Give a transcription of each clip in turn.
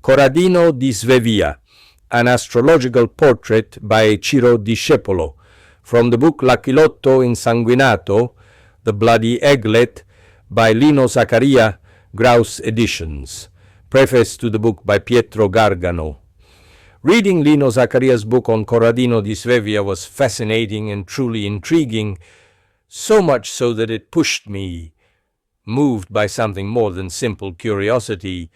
Corradino di Svevia, an astrological portrait by Ciro Discepolo, from the book L'Aquilotto Insanguinato, The Bloody Egglet, by Lino Zaccaria, Graus editions. Preface to the book by Pietro Gargano. Reading Lino Zaccaria's book on Corradino di Svevia was fascinating and truly intriguing, so much so that it pushed me, moved by something more than simple curiosity,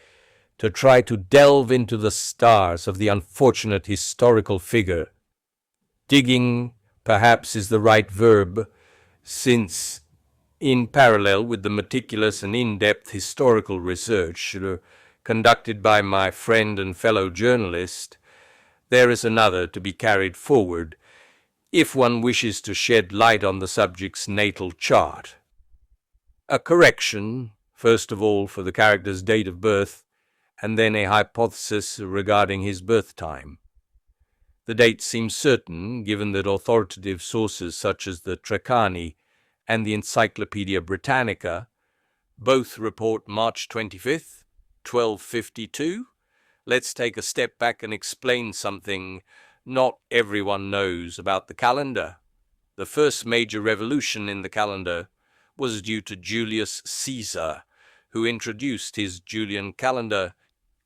to try to delve into the stars of the unfortunate historical figure. Digging, perhaps, is the right verb, since, in parallel with the meticulous and in-depth historical research conducted by my friend and fellow journalist, there is another to be carried forward if one wishes to shed light on the subject's natal chart. A correction, first of all, for the character's date of birth, and then a hypothesis regarding his birth time. The date seems certain, given that authoritative sources such as the Treccani and the Encyclopaedia Britannica both report March 25th, 1252. Let's take a step back and explain something not everyone knows about the calendar. The first major revolution in the calendar was due to Julius Caesar, who introduced his Julian calendar,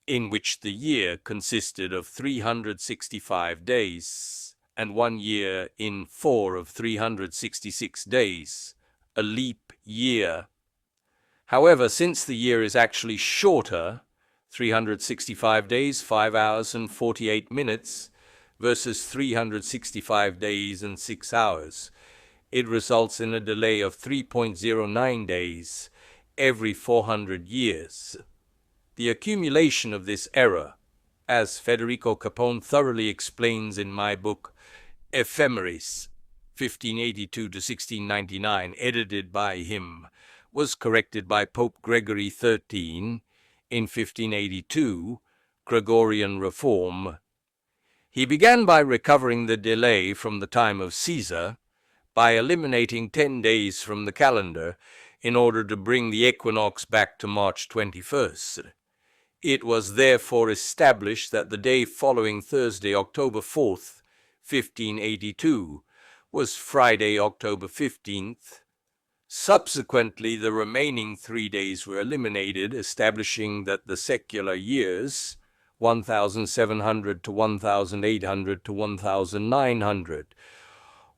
in which the year consisted of 365 days, and 1 year in 4 of 366 days, a leap year. However, since the year is actually shorter, 365 days, 5 hours and 48 minutes, versus 365 days and 6 hours, it results in a delay of 3.09 days every 400 years. The accumulation of this error, as Federico Capone thoroughly explains in my book Ephemeris, 1582 to 1699, edited by him, was corrected by Pope Gregory XIII in 1582, Gregorian Reform. He began by recovering the delay from the time of Caesar by eliminating 10 days from the calendar in order to bring the equinox back to March 21st. It was therefore established that the day following Thursday, October 4th, 1582, was Friday, October 15th. Subsequently, the remaining 3 days were eliminated, establishing that the secular years, 1700 to 1800 to 1900,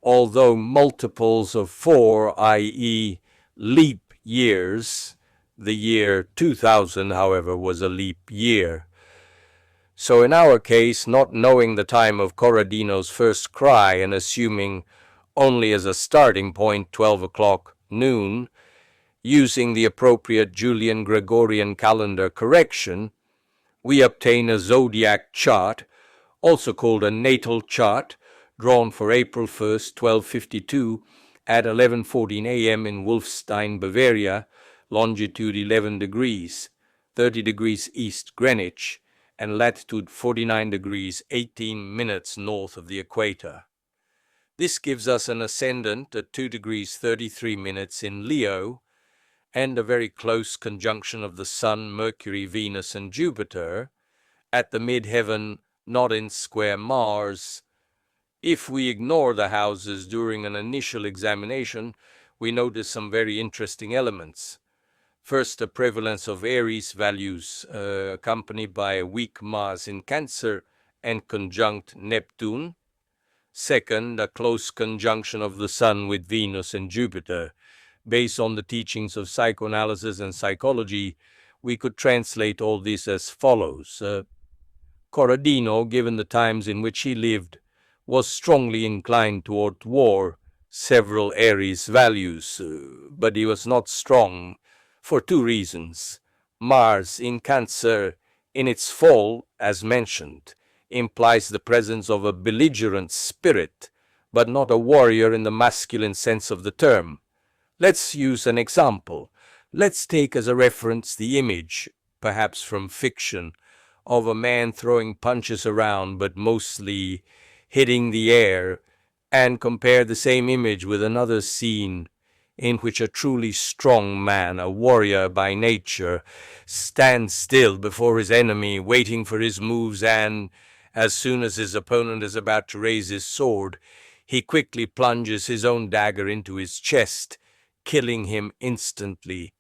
although multiples of 4, i.e., leap years, the year 2000, however, was a leap year. So in our case, not knowing the time of Corradino's first cry and assuming only as a starting point 12 o'clock noon, using the appropriate Julian Gregorian calendar correction, we obtain a zodiac chart, also called a natal chart, drawn for April 1st, 1252, at 11:14 a.m. in Wolfstein, Bavaria, longitude 11 degrees, 30 degrees east Greenwich, and latitude 49 degrees 18 minutes north of the equator. This gives us an ascendant at 2 degrees 33 minutes in Leo, and a very close conjunction of the Sun, Mercury, Venus, and Jupiter at the midheaven, not in square Mars. If we ignore the houses during an initial examination, we notice some very interesting elements. First, a prevalence of Aries values, accompanied by a weak Mars in Cancer and conjunct Neptune. Second, a close conjunction of the Sun with Venus and Jupiter. Based on the teachings of psychoanalysis and psychology, we could translate all this as follows. Corradino, given the times in which he lived, was strongly inclined toward war, several Aries values, but he was not strong, for 2 reasons. Mars in Cancer, in its fall, as mentioned, implies the presence of a belligerent spirit, but not a warrior in the masculine sense of the term. Let's use an example. Let's take as a reference the image, perhaps from fiction, of a man throwing punches around but mostly hitting the air, and compare the same image with another scene in which a truly strong man, a warrior by nature, stands still before his enemy, waiting for his moves, and, as soon as his opponent is about to raise his sword, he quickly plunges his own dagger into his chest, killing him instantly.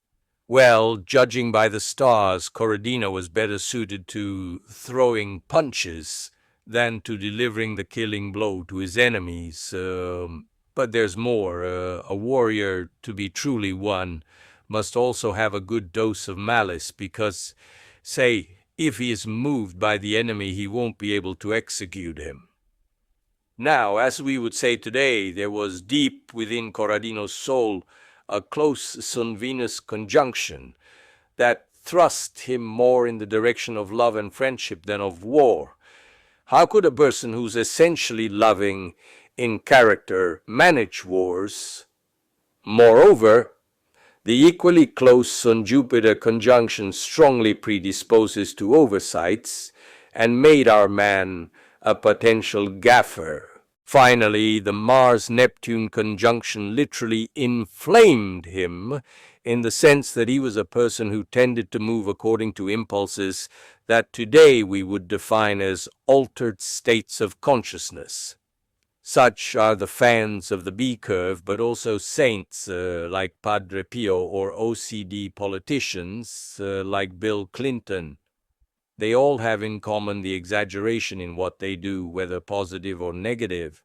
Well, judging by the stars, Corradino was better suited to throwing punches than to delivering the killing blow to his enemies. But there's more. A warrior, to be truly one, must also have a good dose of malice because, say, if he is moved by the enemy, he won't be able to execute him. Now, as we would say today, there was deep within Corradino's soul a close Sun-Venus conjunction that thrust him more in the direction of love and friendship than of war. How could a person who's essentially loving in character manage wars? Moreover, the equally close Sun-Jupiter conjunction strongly predisposes to oversights and made our man a potential gaffer. Finally, the Mars-Neptune conjunction literally inflamed him in the sense that he was a person who tended to move according to impulses that today we would define as altered states of consciousness. Such are the fans of the B-curve, but also saints like Padre Pio or OCD politicians like Bill Clinton. They all have in common the exaggeration in what they do, whether positive or negative.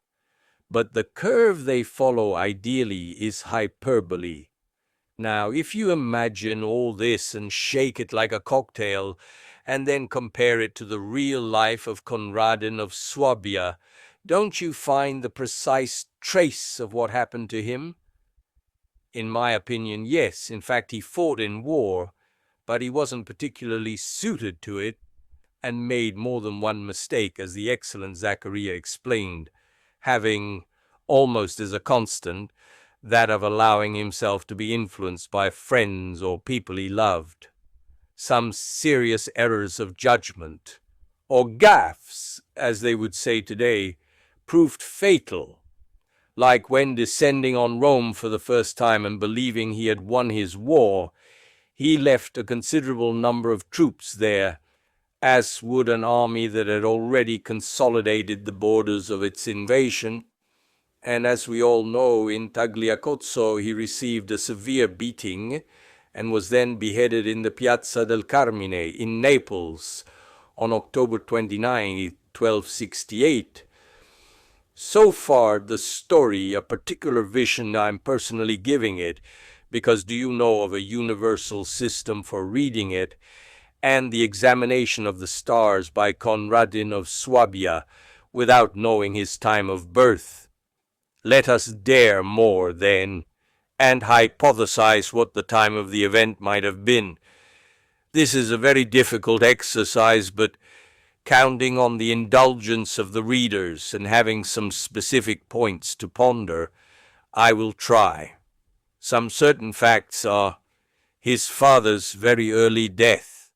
But the curve they follow ideally is hyperbole. Now, if you imagine all this and shake it like a cocktail, and then compare it to the real life of Corradino of Svevia, don't you find the precise trace of what happened to him? In my opinion, yes. In fact, he fought in war, but he wasn't particularly suited to it, and made more than one mistake, as the excellent Zaccaria explained, having, almost as a constant, that of allowing himself to be influenced by friends or people he loved. Some serious errors of judgment, or gaffes, as they would say today, proved fatal, like when descending on Rome for the first time and believing he had won his war, he left a considerable number of troops there, as would an army that had already consolidated the borders of its invasion. And as we all know, in Tagliacozzo he received a severe beating and was then beheaded in the Piazza del Carmine in Naples on October 29, 1268. So far, the story, a particular vision I'm personally giving it, because do you know of a universal system for reading it, and the examination of the stars by Corradino of Svevia without knowing his time of birth. Let us dare more, then, and hypothesize what the time of the event might have been. This is a very difficult exercise, but counting on the indulgence of the readers and having some specific points to ponder, I will try. Some certain facts are his father's very early death,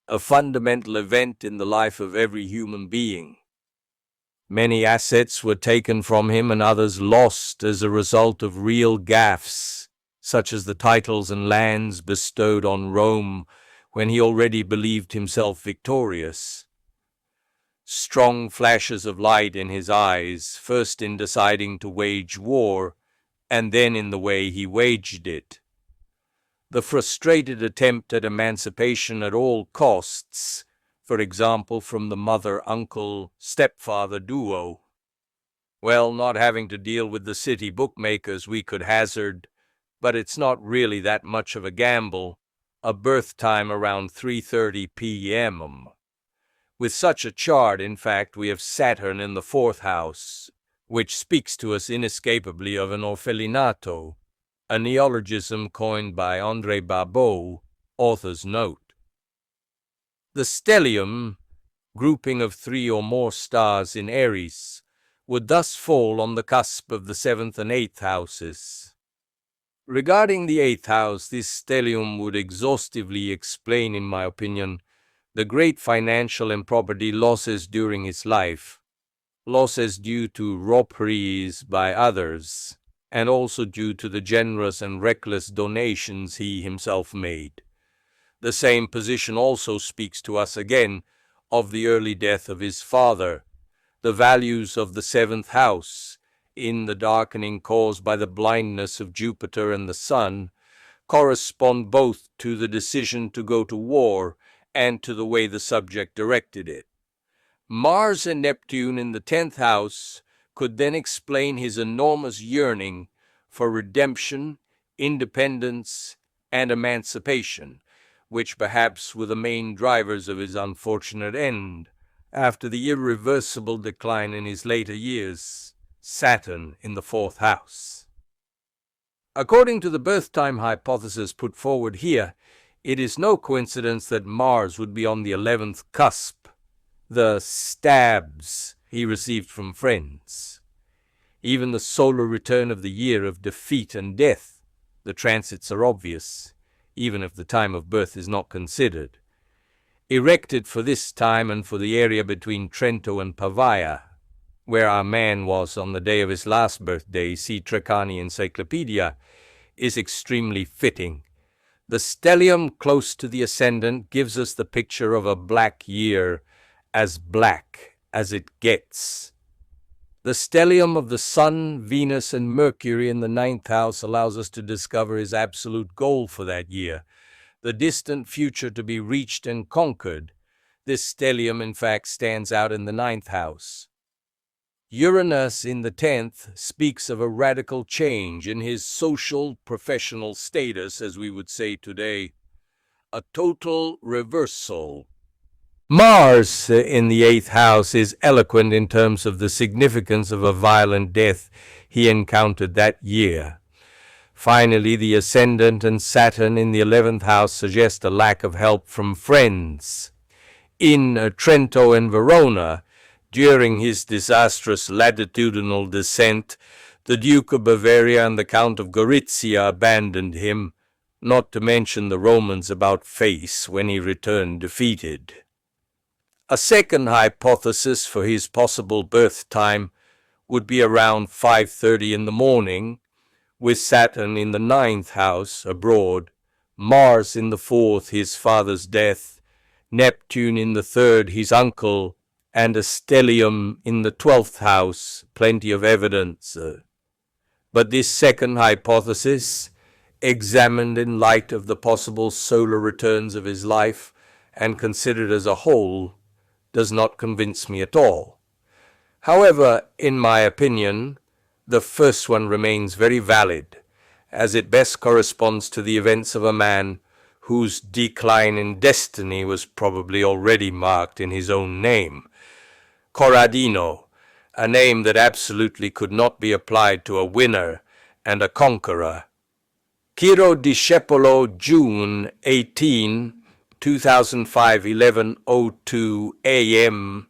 a fundamental event in the life of every human being. Many assets were taken from him and others lost as a result of real gaffes, such as the titles and lands bestowed on Rome when he already believed himself victorious. Strong flashes of light in his eyes, first in deciding to wage war, and then in the way he waged it. The frustrated attempt at emancipation at all costs, for example, from the mother-uncle-stepfather duo. Well, not having to deal with the city bookmakers, we could hazard, but it's not really that much of a gamble, a birth time around 3:30 p.m. With such a chart, in fact, we have Saturn in the 4th house, which speaks to us inescapably of an orfelinato, a neologism coined by André Barbeau, author's note. The stellium, grouping of 3 or more stars in Aries, would thus fall on the cusp of the 7th and 8th houses. Regarding the 8th house, this stellium would exhaustively explain, in my opinion, the great financial and property losses during his life, losses due to robberies by others, and also due to the generous and reckless donations he himself made. The same position also speaks to us again of the early death of his father. The values of the seventh house, in the darkening caused by the blindness of Jupiter and the Sun, correspond both to the decision to go to war and to the way the subject directed it. Mars and Neptune in the 10th house could then explain his enormous yearning for redemption, independence, and emancipation, which perhaps were the main drivers of his unfortunate end. After the irreversible decline in his later years, Saturn in the 4th house. According to the birth time hypothesis put forward here, it is no coincidence that Mars would be on the 11th cusp, the stabs he received from friends. Even the solar return of the year of defeat and death, the transits are obvious, even if the time of birth is not considered. Erected for this time and for the area between Trento and Pavia, where our man was on the day of his last birthday, see Treccani Encyclopedia, is extremely fitting. The stellium close to the ascendant gives us the picture of a black year, as black as it gets. The stellium of the Sun, Venus, and Mercury in the 9th house allows us to discover his absolute goal for that year, the distant future to be reached and conquered. This stellium, in fact, stands out in the 9th house. Uranus in the 10th speaks of a radical change in his social, professional status, as we would say today, a total reversal. Mars in the 8th house is eloquent in terms of the significance of a violent death he encountered that year. Finally, the ascendant and Saturn in the 11th house suggest a lack of help from friends. In Trento and Verona, during his disastrous latitudinal descent, the Duke of Bavaria and the Count of Gorizia abandoned him, not to mention the Romans about face when he returned defeated. A second hypothesis for his possible birth time would be around 5:30 in the morning, with Saturn in the 9th house, abroad, Mars in the 4th, his father's death, Neptune in the 3rd, his uncle, and a stellium in the 12th house, plenty of evidence. But this second hypothesis, examined in light of the possible solar returns of his life and considered as a whole, does not convince me at all. However, in my opinion, the first one remains very valid, as it best corresponds to the events of a man whose decline in destiny was probably already marked in his own name. Corradino, a name that absolutely could not be applied to a winner and a conqueror. Ciro Discepolo, June 18, 2005, 11:02 a.m.